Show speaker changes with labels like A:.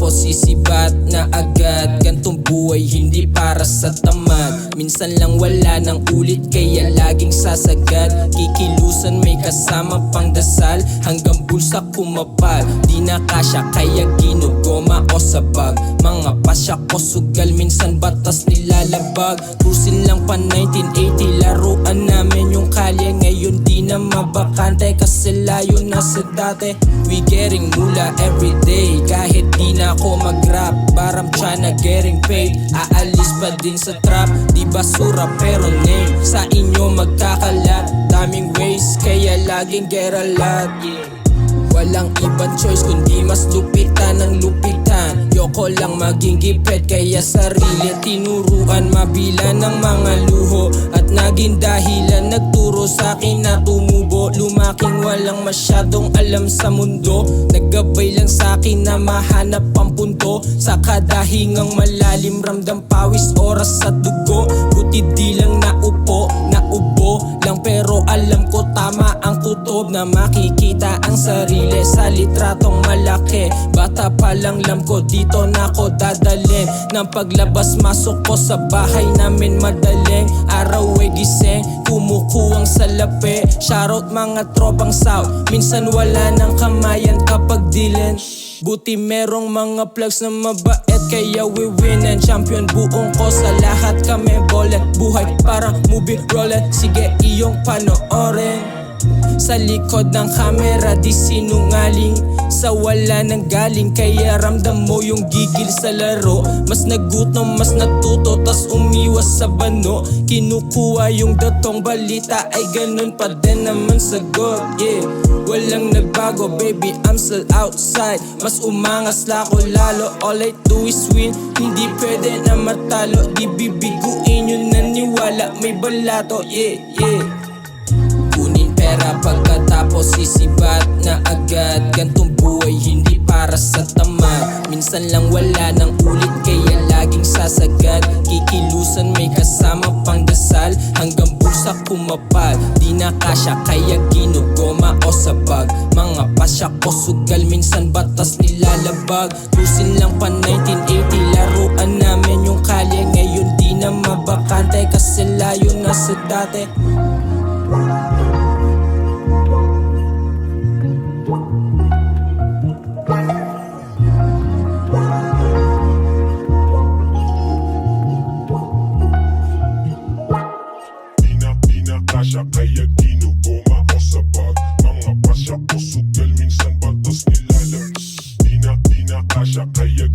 A: pagkatapos sisibat na agad. Gantong buhay hindi para sa tamad. Minsan lang wala ng ulit kaya laging sasagad. Kikilusan may kasama pang dasal hanggang bulsa kumapal. Di na kasya kaya ginugoma o sabag. Mga pasya ko sugal minsan batas nilalabag. Cruising lang pa 1980 laruan namin yung kalye. Ngayon di na mabakante kasi layo na sa dati. We getting mula everyday kahit di na ako mag-rap. But I'm tryna getting paid. Aalis pa din sa trap. Di basura pero name sa inyo magkakalat. Daming ways kaya laging get a lot. Walang ibang choice kundi mas lupitan ng lupitan. Yoko lang maging gipet kaya sarili tinuruan. Mabila ng mga luho at naging dahilan nagturo sa akin na tumubo. Lumaking walang masyadong alam sa mundo. Naggabay lang sa akin na mahanap ang punto. Sa kadahingang malalim ramdam pawis oras sa dugo. Buti di lang naupo, naubo lang pero alam ko tama ang kutob. Na makikita ang sarili sa litratong malaki. Bata pa lang lam ko dito na ko dadalhin. Nang paglabas masok ko sa bahay namin madaling araw ay gising, kumukuwang salapi. Shoutout mga tropang south, minsan wala nang kamayan kapag dilin. Buti merong mga plugs na mabait kaya we win and champion. Buong ko sa lahat kami bolet. Buhay parang movie roulette, sige iyong panoorin. Sa likod ng kamera di sinungaling. Sa wala nang galing kaya ramdam mo yung gigil sa laro. Mas nagutom, mas natuto, tas umiwas sa bano. Kinukuha yung datong balita ay ganun pa din naman sagot. Yeah, walang nagbago baby, I'm still outside. Mas umangas la ko lalo, all I do is win. Hindi pwede na matalo, di bibiguin yung naniwala may balato. Yeah, yeah. Pera pagkatapos sisibat na agad. Gantong buhay hindi para sa tamad. Minsan lang wala ng ulit kaya laging sasagad. Kikilusan may kasama pang dasal hanggang bulsa kumapal. Di na kasya kaya ginugoma o sabag. Mga pasya ko sugal minsan batas nilalabag. Cruising lang pa 1980 laruan namin yung kalye. Ngayon di na mabakante kasi layo na sa dati.
B: Kasya kaya ginugoma o sabag. Mga pasya ko sugal minsan batas nilalabas. Di na kasya kaya